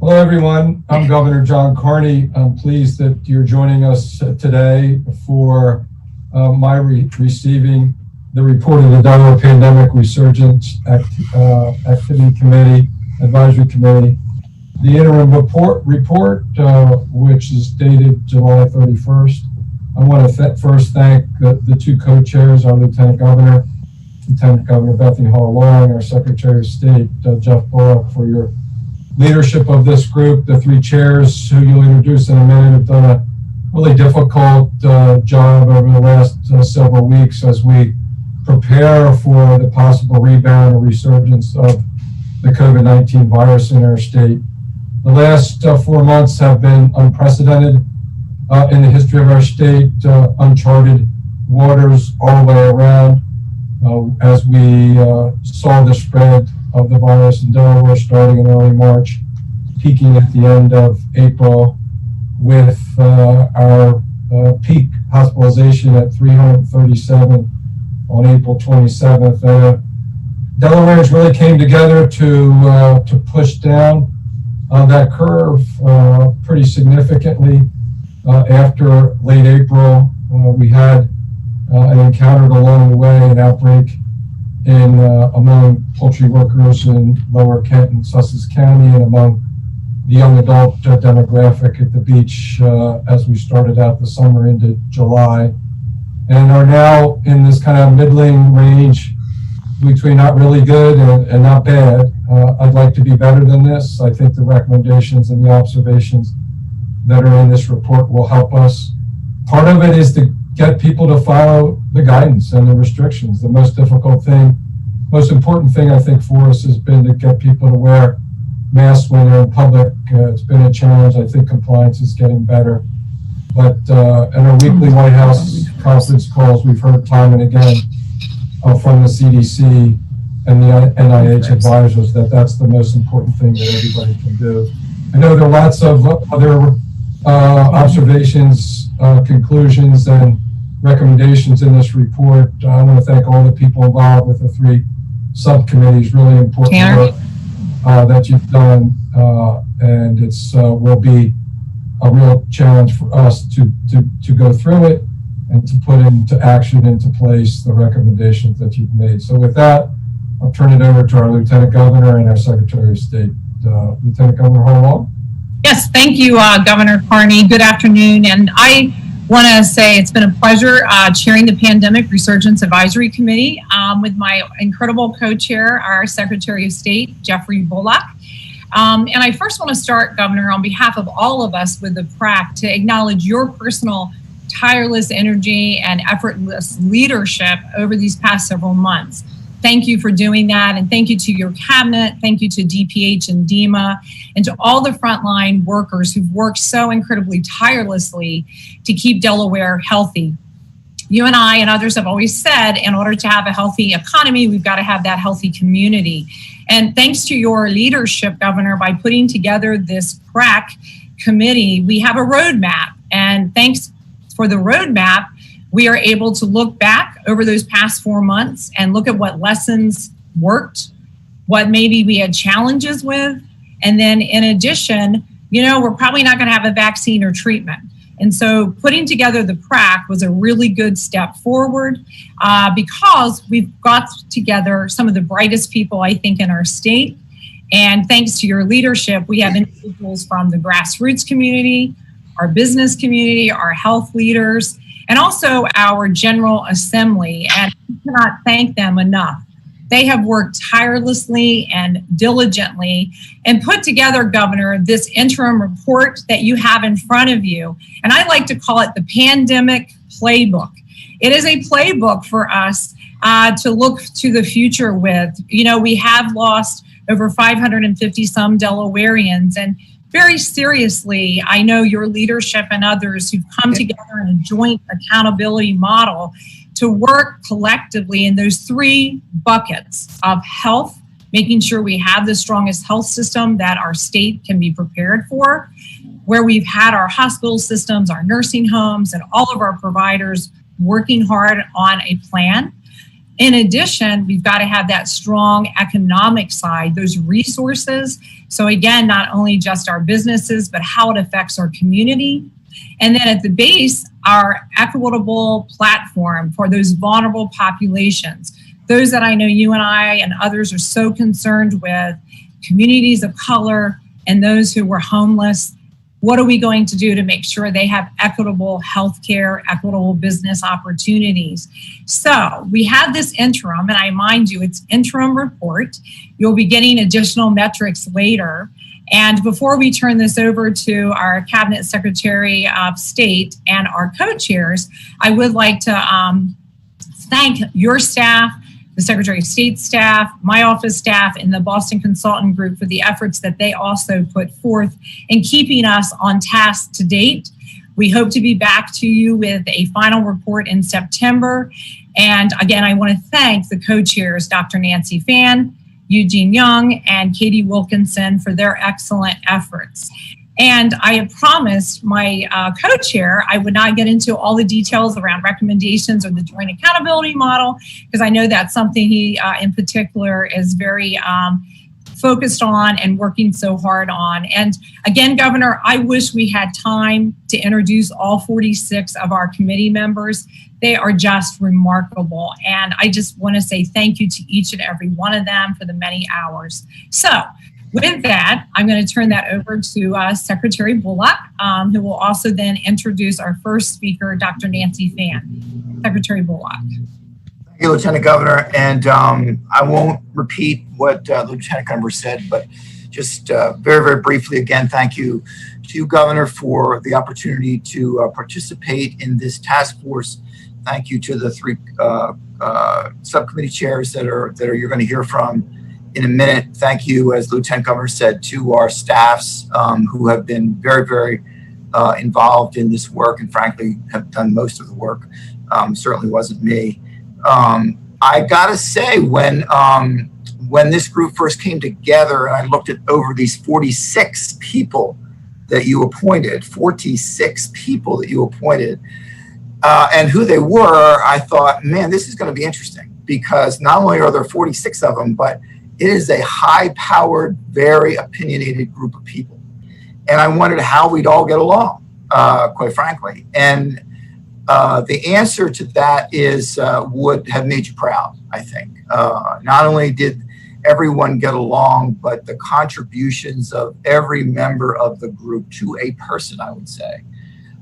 Hello, everyone. I'm Governor John Carney. I'm pleased that you're joining us today for my receiving the report of the Delaware Pandemic Resurgence Activity Committee, Advisory Committee. The interim report, which is dated July 31st. I want to first thank the two co-chairs, our Lieutenant Governor Bethany Hall-Long, our Secretary of State, Jeff Bullock, for your leadership of this group. The three chairs who you'll introduce in a minute have done a really difficult job over the last several weeks as we prepare for the possible rebound or resurgence of the COVID-19 virus in our state. The last 4 months have been unprecedented in the history of our state, uncharted waters all the way around as we saw the spread of the virus in Delaware starting in early March, peaking at the end of April with our peak hospitalization at 337 on April 27th. Delawareans really came together to push down that curve pretty significantly. After late April, we had encountered along the way an outbreak among poultry workers in Lower Kent and Sussex County and among the young adult demographic at the beach as we started out the summer into July, and are now in this kind of middling range between not really good and not bad. I'd like to be better than this. I think the recommendations and the observations that are in this report will help us. Part of it is to get people to follow the guidance and the restrictions. The most important thing I think for us has been to get people to wear masks when they're in public. It's been a challenge. I think compliance is getting better. But in our weekly White House conference calls, we've heard time and again from the CDC and the NIH advisors that that's the most important thing that everybody can do. I know there are lots of other observations, conclusions, and recommendations in this report. I want to thank all the people involved with the three subcommittees. Really important work that you've done, and it's will be a real challenge for us to go through it and to put into action, into place the recommendations that you've made. So with that, I'll turn it over to our Lieutenant Governor and our Secretary of State, Lieutenant Governor Hall-Long. Yes, thank you, Governor Carney. Good afternoon. And I want to say it's been a pleasure chairing the Pandemic Resurgence Advisory Committee with my incredible co-chair, our Secretary of State, Jeffrey Bullock. And I first want to start, Governor, on behalf of all of us with the PRAC to acknowledge your personal tireless energy and effortless leadership over these past several months. Thank you for doing that, and thank you to your cabinet, thank you to DPH and DEMA, and to all the frontline workers who've worked so incredibly tirelessly to keep Delaware healthy. You and I and others have always said, in order to have a healthy economy, we've got to have that healthy community. And thanks to your leadership, Governor, by putting together this PRAC committee, we have a roadmap. And thanks for the roadmap, we are able to look back over those past 4 months and look at what lessons worked, what maybe we had challenges with. And then in addition, we're probably not going to have a vaccine or treatment. And so putting together the PRAC was a really good step forward because we've got together some of the brightest people, I think, in our state. And thanks to your leadership, we have individuals from the grassroots community, our business community, our health leaders, and also our General Assembly. And we cannot thank them enough. They have worked tirelessly and diligently and put together, Governor, this interim report that you have in front of you. And I like to call it the Pandemic Playbook. It is a playbook for us to look to the future with. We have lost over 550 some Delawareans, and very seriously, I know your leadership and others who've come together in a joint accountability model to work collectively in those three buckets of health, making sure we have the strongest health system that our state can be prepared for, where we've had our hospital systems, our nursing homes, and all of our providers working hard on a plan. In addition, we've got to have that strong economic side, those resources. So again, not only just our businesses, but how it affects our community. And then at the base, our equitable platform for those vulnerable populations, those that I know you and I and others are so concerned with, communities of color and those who were homeless. What are we going to do to make sure they have equitable healthcare, equitable business opportunities? So we have this interim, and I mind you, it's interim report. You'll be getting additional metrics later. And before we turn this over to our Cabinet Secretary of State and our co-chairs, I would like to thank your staff, the Secretary of State staff, my office staff, and the Boston Consultant Group for the efforts that they also put forth in keeping us on task to date. We hope to be back to you with a final report in September. And again, I want to thank the co-chairs, Dr. Nancy Phan, Eugene Young, and Katie Wilkinson for their excellent efforts. And I had promised my co-chair I would not get into all the details around recommendations or the joint accountability model, because I know that's something he in particular is very focused on and working so hard on. And again, Governor, I wish we had time to introduce all 46 of our committee members. They are just remarkable. And I just want to say thank you to each and every one of them for the many hours. So with that, I'm going to turn that over to Secretary Bullock, who will also then introduce our first speaker, Dr. Nancy Phan. Secretary Bullock. Thank you, Lieutenant Governor. And I won't repeat what the Lieutenant Governor said, but just very, very briefly, again, thank you to you, Governor, for the opportunity to participate in this task force. Thank you to the three subcommittee chairs that you're going to hear from in a minute. Thank you, as Lieutenant Governor said, to our staffs who have been very, very involved in this work and frankly have done most of the work. Certainly wasn't me. I gotta say, when this group first came together and I looked at over these 46 people that you appointed, 46 people that you appointed, and who they were, I thought, man, this is going to be interesting, because not only are there 46 of them, but it is a high-powered, very opinionated group of people. And I wondered how we'd all get along, quite frankly. And the answer to that is would have made you proud, I think. Not only did everyone get along, but the contributions of every member of the group to a person, I would say,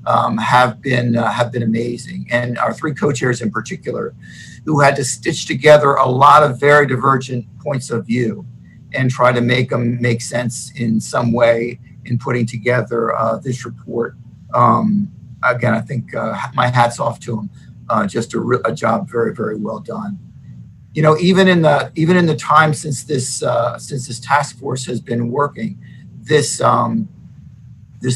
have been amazing. And our three co-chairs in particular, who had to stitch together a lot of very divergent points of view and try to make them make sense in some way in putting together this report. Again, I think my hat's off to them. Just a job very, very well done. You know, even in the time since this task force has been working, this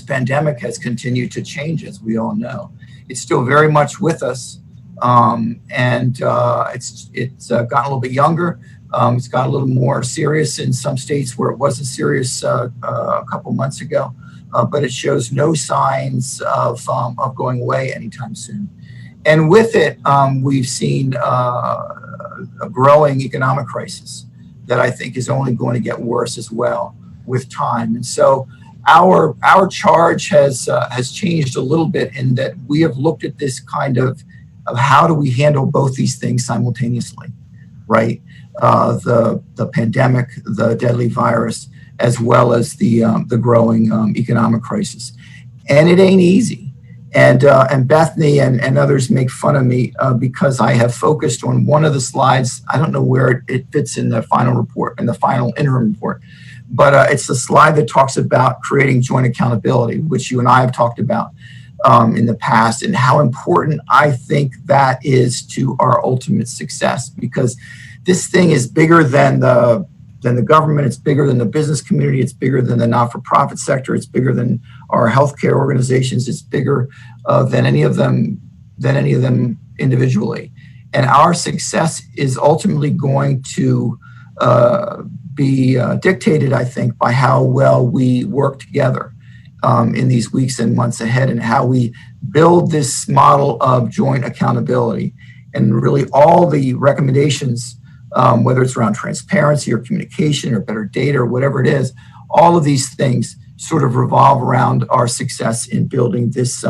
pandemic has continued to change, as we all know. It's still very much with us. And it's gotten a little bit younger. It's got a little more serious in some states where it wasn't serious a couple months ago, but it shows no signs of going away anytime soon. And with it, we've seen a growing economic crisis that I think is only going to get worse as well with time. And so our charge has changed a little bit in that we have looked at this kind of how do we handle both these things simultaneously, right? The pandemic, the deadly virus, as well as the growing economic crisis, and it ain't easy. And Bethany and others make fun of me because I have focused on one of the slides. I don't know where it fits in the final report, in the final interim report, but it's the slide that talks about creating joint accountability, which you and I have talked about in the past, and how important I think that is to our ultimate success, because this thing is bigger than the government. It's bigger than the business community. It's bigger than the not-for-profit sector. It's bigger than our healthcare organizations. It's bigger than any of them individually. And our success is ultimately going to be dictated, I think, by how well we work together in these weeks and months ahead, and how we build this model of joint accountability And really all the recommendations, whether it's around transparency or communication or better data or whatever it is, all of these things sort of revolve around our success in building this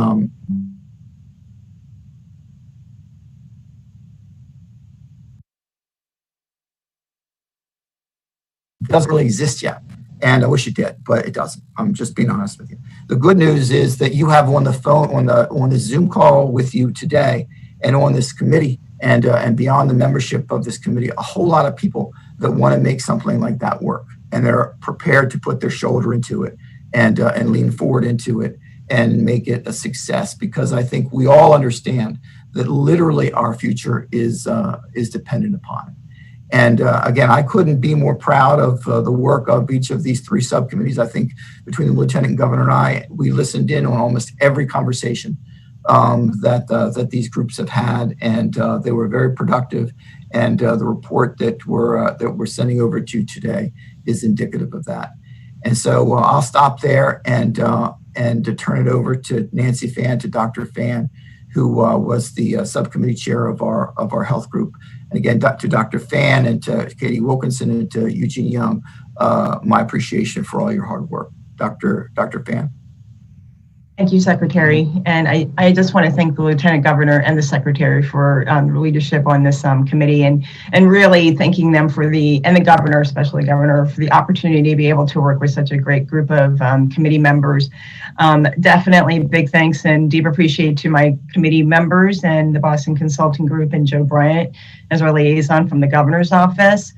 doesn't really exist yet. And I wish it did, but it doesn't. I'm just being honest with you. The good news is that you have on the phone, on the Zoom call with you today and on this committee and beyond the membership of this committee, a whole lot of people that want to make something like that work. And they're prepared to put their shoulder into it and lean forward into it and make it a success, because I think we all understand that literally our future is dependent upon it. And again, I couldn't be more proud of the work of each of these three subcommittees. I think between the Lieutenant Governor and I, we listened in on almost every conversation that these groups have had, and they were very productive. And the report that we're sending over to you today is indicative of that. And so I'll stop there and to turn it over to Nancy Phan, to Dr. Phan, who was the subcommittee chair of our health group. And again, to Dr. Phan and to Katie Wilkinson and to Eugene Young, my appreciation for all your hard work. Dr. Phan. Thank you, Secretary. And I just want to thank the Lieutenant Governor and the Secretary for leadership on this committee, and really thanking them for and the Governor, especially Governor, for the opportunity to be able to work with such a great group of committee members. Definitely big thanks and deep appreciation to my committee members and the Boston Consulting Group and Joe Bryant as our liaison from the Governor's office.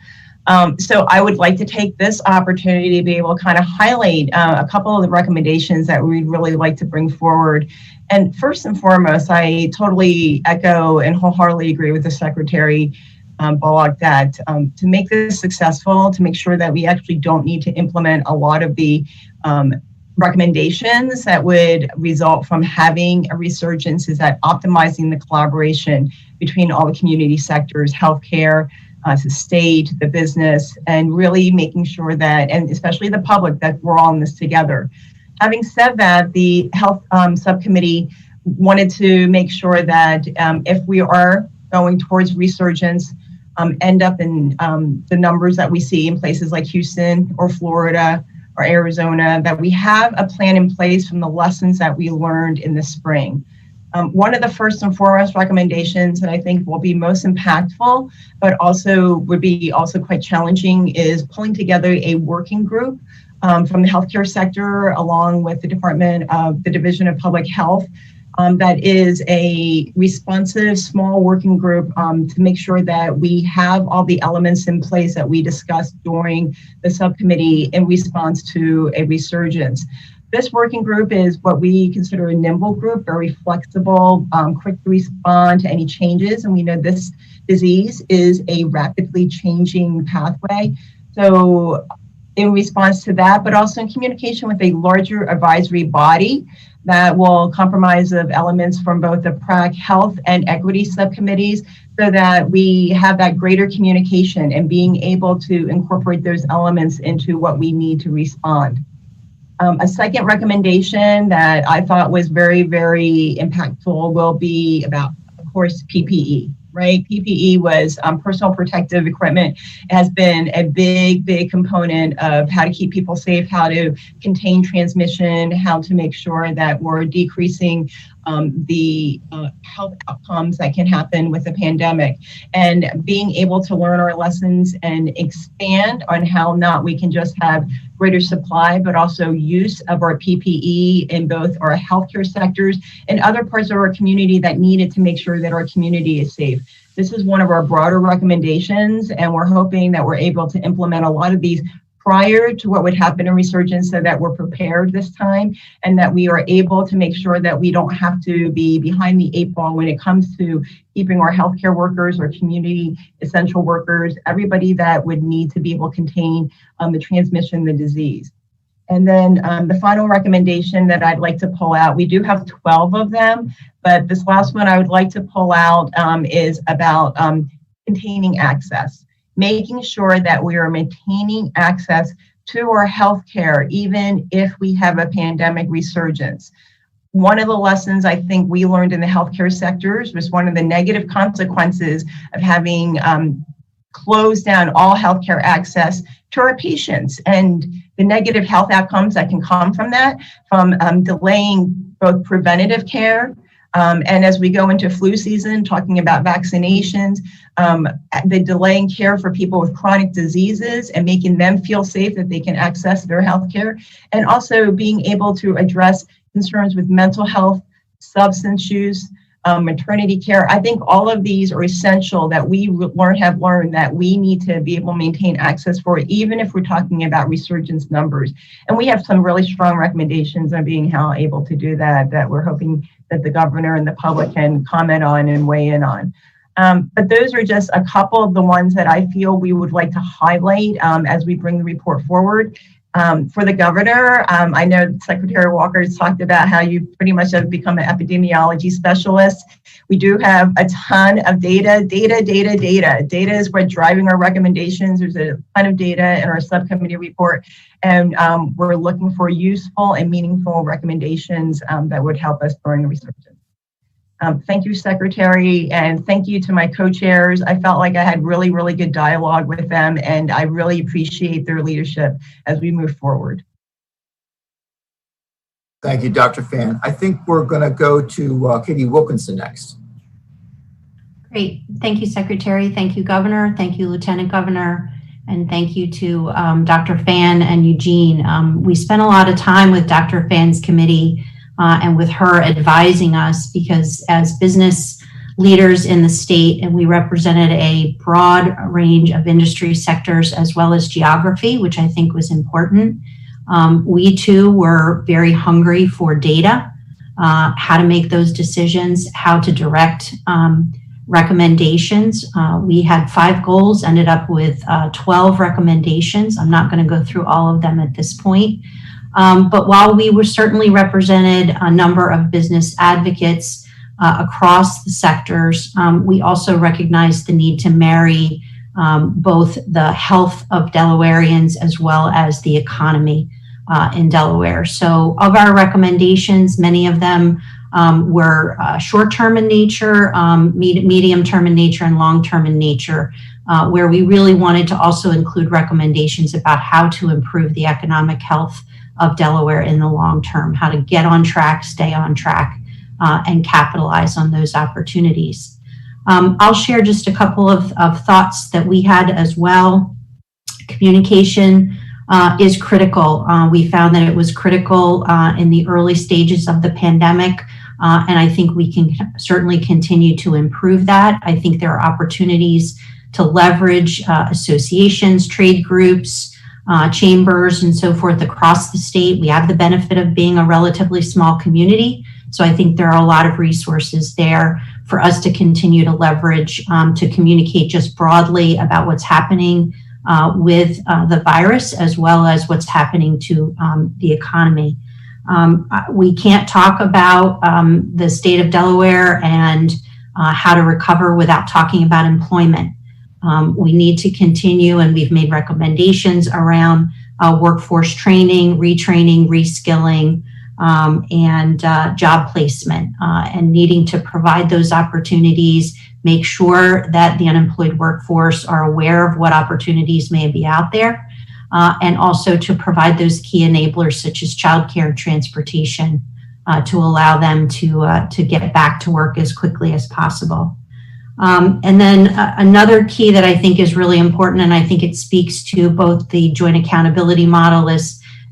So I would like to take this opportunity to be able to kind of highlight a couple of the recommendations that we'd really like to bring forward. And first and foremost, I totally echo and wholeheartedly agree with the Secretary Bullock that to make this successful, to make sure that we actually don't need to implement a lot of the recommendations that would result from having a resurgence, is that optimizing the collaboration between all the community sectors, healthcare, to state, the business, and really making sure that, and especially the public, that we're all in this together. Having said that, the health subcommittee wanted to make sure that if we are going towards resurgence, end up in the numbers that we see in places like Houston or Florida or Arizona, that we have a plan in place from the lessons that we learned in the spring. One of the first and foremost recommendations that I think will be most impactful, but also would be also quite challenging, is pulling together a working group from the healthcare sector along with the Division of Public Health. That is a responsive small working group to make sure that we have all the elements in place that we discussed during the subcommittee in response to a resurgence. This working group is what we consider a nimble group, very flexible, quick to respond to any changes. And we know this disease is a rapidly changing pathway. So in response to that, but also in communication with a larger advisory body that will comprise of elements from both the PRAC Health and Equity subcommittees, so that we have that greater communication and being able to incorporate those elements into what we need to respond. A second recommendation that I thought was very, very impactful will be about, of course, PPE, right? PPE was personal protective equipment. It has been a big, big component of how to keep people safe, how to contain transmission, how to make sure that we're decreasing the health outcomes that can happen with the pandemic, and being able to learn our lessons and expand on how not we can just have greater supply, but also use of our PPE in both our healthcare sectors and other parts of our community that need it to make sure that our community is safe. This is one of our broader recommendations, and we're hoping that we're able to implement a lot of these prior to what would happen in resurgence, so that we're prepared this time and that we are able to make sure that we don't have to be behind the eight ball when it comes to keeping our healthcare workers, our community essential workers, everybody that would need to be able to contain the transmission of the disease. And then the final recommendation that I'd like to pull out, we do have 12 of them, but this last one I would like to pull out is about containing access. Making sure that we are maintaining access to our healthcare, even if we have a pandemic resurgence. one of the lessons I think we learned in the healthcare sectors was one of the negative consequences of having closed down all healthcare access to our patients, and the negative health outcomes that can come from that, from delaying both preventative care, and as we go into flu season, talking about vaccinations, the delaying care for people with chronic diseases and making them feel safe that they can access their health care, and also being able to address concerns with mental health, substance use, maternity care. I think all of these are essential that we have learned that we need to be able to maintain access for, even if we're talking about resurgence numbers. And we have some really strong recommendations on being how able to do that we're hoping that the governor and the public can comment on and weigh in on. But those are just a couple of the ones that I feel we would like to highlight as we bring the report forward. For the governor, I know Secretary Walker has talked about how you pretty much have become an epidemiology specialist. We do have a ton of data. Data is what's driving our recommendations. There's a ton of data in our subcommittee report, and we're looking for useful and meaningful recommendations that would help us during the resurgence. Thank you, Secretary, and thank you to my co-chairs. I felt like I had really, really good dialogue with them, and I really appreciate their leadership as we move forward. Thank you, Dr. Fan. I think we're going to go to Katie Wilkinson next. Great. Thank you, Secretary. Thank you, Governor. Thank you, Lieutenant Governor. And thank you to Dr. Fan and Eugene. We spent a lot of time with Dr. Fan's committee and with her advising us, because as business leaders in the state, and we represented a broad range of industry sectors as well as geography, which I think was important. We too were very hungry for data, how to make those decisions, how to direct recommendations. We had 5 goals, ended up with 12 recommendations. I'm not going to go through all of them at this point. But while we were certainly represented a number of business advocates across the sectors, we also recognized the need to marry both the health of Delawareans as well as the economy in Delaware. So of our recommendations, many of them were short-term in nature, medium-term in nature, and long-term in nature, where we really wanted to also include recommendations about how to improve the economic health of Delaware in the long term, how to get on track, stay on track, and capitalize on those opportunities. I'll share just a couple of thoughts that we had as well. Communication is critical. We found that it was critical in the early stages of the pandemic, and I think we can certainly continue to improve that. I think there are opportunities to leverage associations, trade groups, chambers, and so forth across the state. We have the benefit of being a relatively small community, so I think there are a lot of resources there for us to continue to leverage to communicate just broadly about what's happening with the virus, as well as what's happening to the economy. We can't talk about the state of Delaware and how to recover without talking about employment. We need to continue, and we've made recommendations around workforce training, retraining, reskilling, and job placement, and needing to provide those opportunities, make sure that the unemployed workforce are aware of what opportunities may be out there, and also to provide those key enablers such as childcare and transportation to allow them to get back to work as quickly as possible. And then another key that I think is really important, and I think it speaks to both the joint accountability model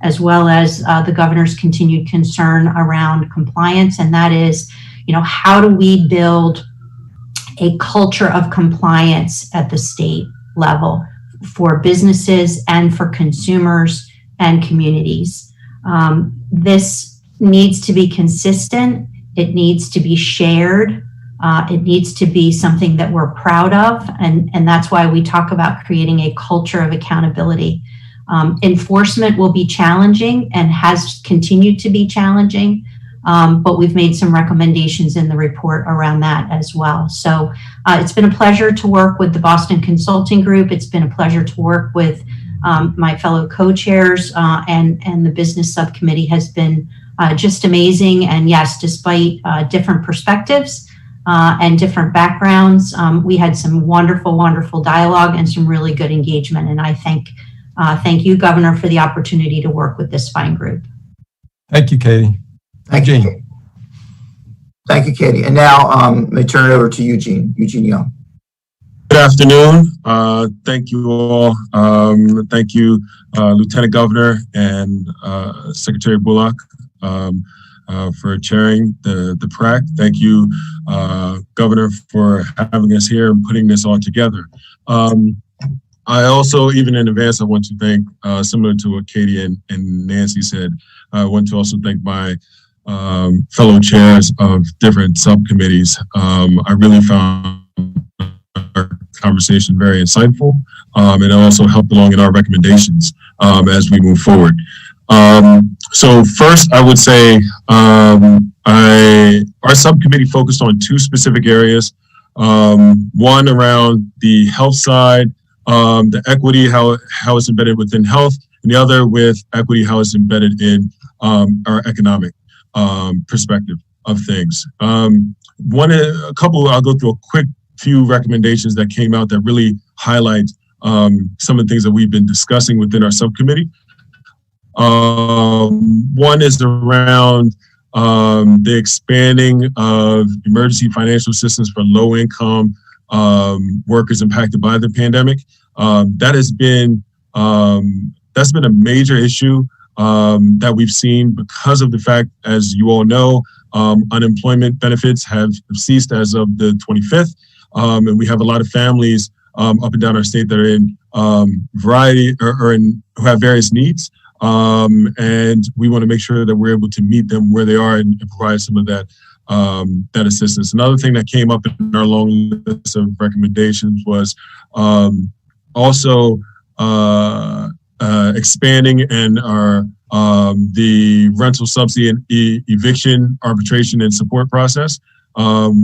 as well as the governor's continued concern around compliance, and that is, how do we build a culture of compliance at the state level for businesses and for consumers and communities. This needs to be consistent. It needs to be shared. It needs to be something that we're proud of, and that's why we talk about creating a culture of accountability. Enforcement will be challenging and has continued to be challenging, but we've made some recommendations in the report around that as well. So it's been a pleasure to work with the Boston Consulting Group. It's been a pleasure to work with my fellow co-chairs, and the business subcommittee has been just amazing. And yes, despite different perspectives and different backgrounds, we had some wonderful, wonderful dialogue and some really good engagement. And I thank you, Governor, for the opportunity to work with this fine group. Thank you, Katie. Thank you. Eugene. Thank you, Katie. And now let me turn it over to Eugene Young. Good afternoon. Thank you all. Thank you, Lieutenant Governor and Secretary Bullock for chairing the PRAC. Thank you, Governor, for having us here and putting this all together. I also, even in advance, I want to thank, similar to what Katie and Nancy said, I want to also thank my fellow chairs of different subcommittees. I really found our conversation very insightful, and it also helped along in our recommendations as we move forward. So first, I would say our subcommittee focused on two specific areas. One around the health side, the equity, how it's embedded within health, and the other with equity, how it's embedded in our economic perspective of things. I'll go through a quick few recommendations that came out that really highlight some of the things that we've been discussing within our subcommittee. One is around the expanding of emergency financial assistance for low-income workers impacted by the pandemic. That's been a major issue that we've seen because of the fact, as you all know, unemployment benefits have ceased as of the 25th, and we have a lot of families up and down our state that are in who have various needs. And we want to make sure that we're able to meet them where they are and provide some of that assistance. Another thing that came up in our long list of recommendations was also expanding and the rental subsidy and eviction arbitration and support process.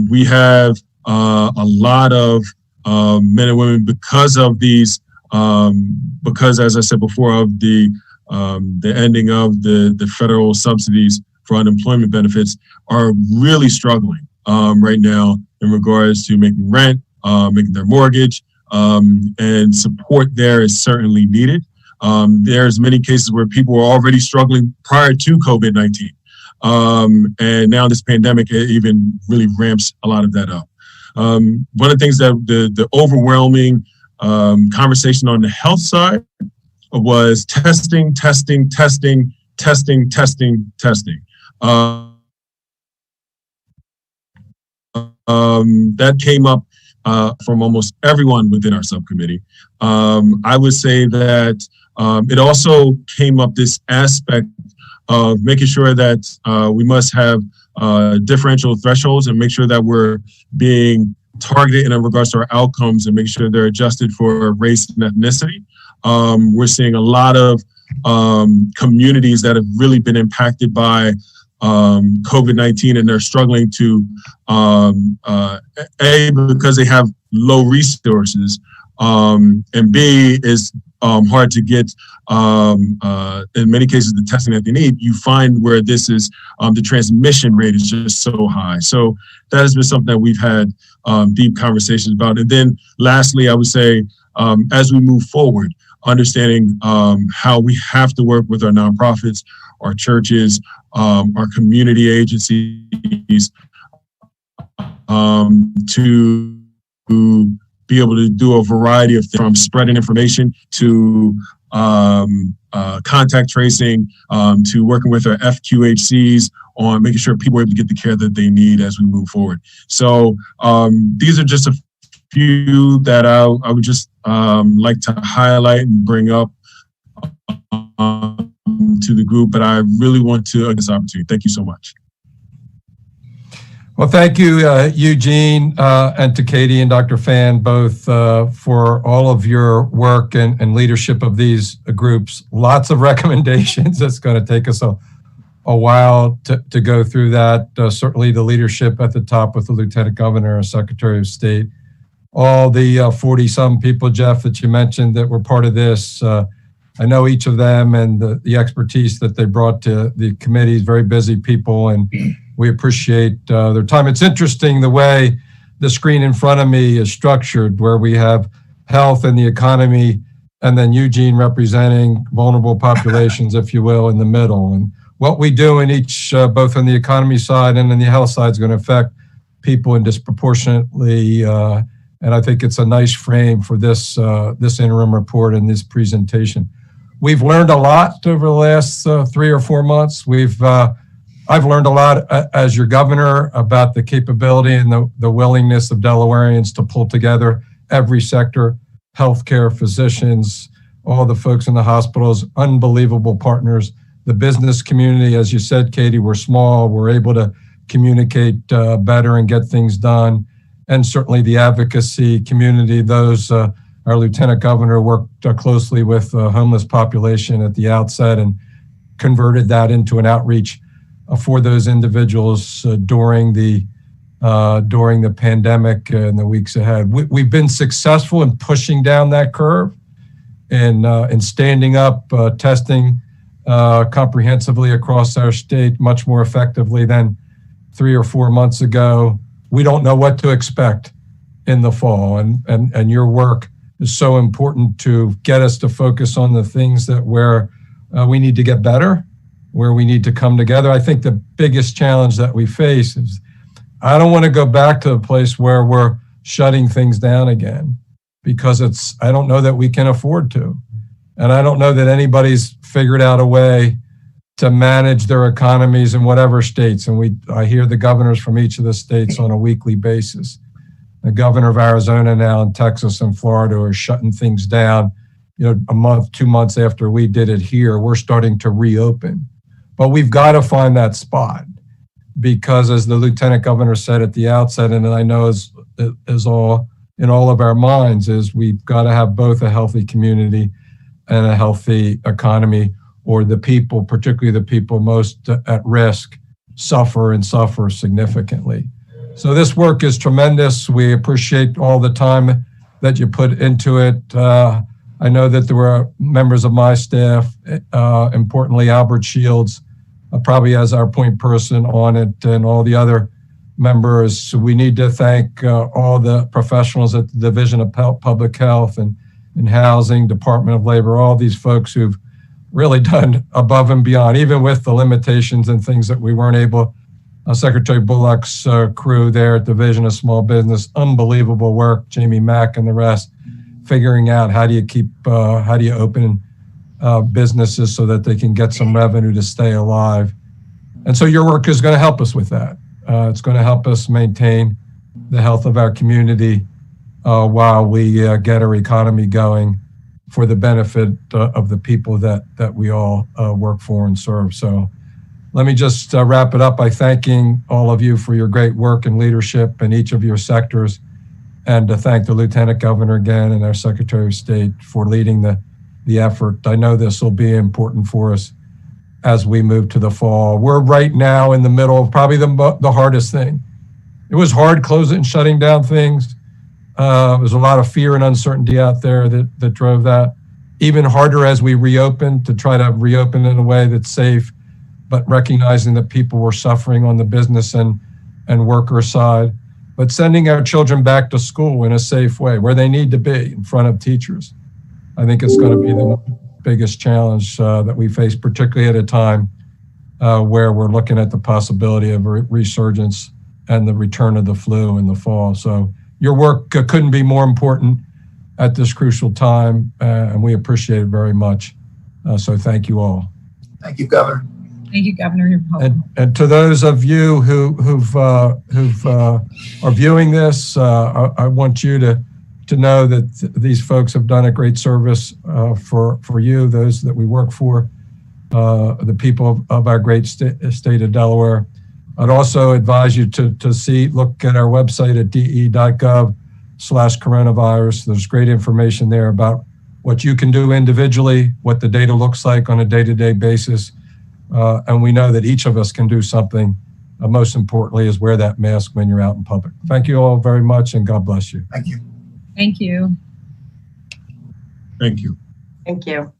We have a lot of men and women because of these, because as I said before, of the ending of the federal subsidies for unemployment benefits, are really struggling right now in regards to making rent, making their mortgage, and support there is certainly needed. There's many cases where people were already struggling prior to COVID-19. And now this pandemic even really ramps a lot of that up. One of the things that the overwhelming conversation on the health side was testing. That came up from almost everyone within our subcommittee. I would say that it also came up this aspect of making sure that we must have differential thresholds and make sure that we're being targeted in regards to our outcomes and make sure they're adjusted for race and ethnicity. We're seeing a lot of communities that have really been impacted by COVID-19, and they're struggling to, A, because they have low resources, and B, is hard to get, in many cases, the testing that they need. You find where this is, the transmission rate is just so high. So that has been something that we've had deep conversations about. And then lastly, I would say, as we move forward, understanding how we have to work with our nonprofits, our churches, our community agencies to be able to do a variety of things, from spreading information to contact tracing, to working with our FQHCs on making sure people are able to get the care that they need as we move forward. So these are just a few that I would just like to highlight and bring up to the group, but I really want to this opportunity. Thank you so much. Well, thank you, Eugene, and to Katie and Dr. Fan, both for all of your work and leadership of these groups. Lots of recommendations. It's going to take us a while to go through that. Certainly the leadership at the top with the Lieutenant Governor and Secretary of State. All the 40-some people, Jeff, that you mentioned that were part of this, I know each of them and the expertise that they brought to the committees, very busy people, and we appreciate their time. It's interesting the way the screen in front of me is structured, where we have health and the economy, and then Eugene representing vulnerable populations, if you will, in the middle. And what we do in each, both on the economy side and in the health side, is going to affect people in disproportionately. And I think it's a nice frame for this interim report and this presentation. We've learned a lot over the last 3 or 4 months. I've learned a lot as your governor about the capability and the willingness of Delawareans to pull together every sector, healthcare, physicians, all the folks in the hospitals, unbelievable partners. The business community, as you said, Katie, we're small. We're able to communicate better and get things done. And certainly the advocacy community, those, our Lieutenant Governor worked closely with the homeless population at the outset and converted that into an outreach for those individuals during the pandemic and the weeks ahead. We've been successful in pushing down that curve and standing up testing comprehensively across our state much more effectively than 3 or 4 months ago. We don't know what to expect in the fall, and your work is so important to get us to focus on the things that where we need to get better, where we need to come together. I think the biggest challenge that we face is I don't want to go back to a place where we're shutting things down again, because I don't know that we can afford to. And I don't know that anybody's figured out a way to manage their economies in whatever states. And I hear the governors from each of the states on a weekly basis. The governor of Arizona now and Texas and Florida are shutting things down. A month, 2 months after we did it here, we're starting to reopen. But we've got to find that spot, because as the Lieutenant Governor said at the outset, and I know is all in all of our minds, is we've got to have both a healthy community and a healthy economy, or the people, particularly the people most at risk, suffer significantly. So this work is tremendous. We appreciate all the time that you put into it. I know that there were members of my staff, importantly Albert Shields, probably as our point person on it, and all the other members. So we need to thank all the professionals at the Division of Public Health and Housing, Department of Labor, all these folks who've really done above and beyond, even with the limitations and things that we weren't able. Secretary Bullock's crew there at Division of Small Business, unbelievable work. Jamie Mack and the rest, figuring out how do you open businesses so that they can get some revenue to stay alive. And so your work is going to help us with that. It's going to help us maintain the health of our community while we get our economy going for the benefit of the people that we all work for and serve. So let me just wrap it up by thanking all of you for your great work and leadership in each of your sectors, and to thank the Lieutenant Governor again and our Secretary of State for leading the effort. I know this will be important for us as we move to the fall. We're right now in the middle of probably the hardest thing. It was hard closing and shutting down things. There's a lot of fear and uncertainty out there that drove that. Even harder as we reopen, to try to reopen in a way that's safe, but recognizing that people were suffering on the business and worker side, but sending our children back to school in a safe way where they need to be in front of teachers. I think it's going to be the biggest challenge that we face, particularly at a time where we're looking at the possibility of a resurgence and the return of the flu in the fall. So your work couldn't be more important at this crucial time, and we appreciate it very much. So thank you all. Thank you, Governor. Thank you, Governor. You're welcome. And to those of you who are viewing this, I want you to know that these folks have done a great service for you, those that we work for, the people of our great state of Delaware. I'd also advise you to look at our website at de.gov/coronavirus. There's great information there about what you can do individually, what the data looks like on a day-to-day basis. And we know that each of us can do something. Most importantly is wear that mask when you're out in public. Thank you all very much, and God bless you. Thank you. Thank you. Thank you. Thank you.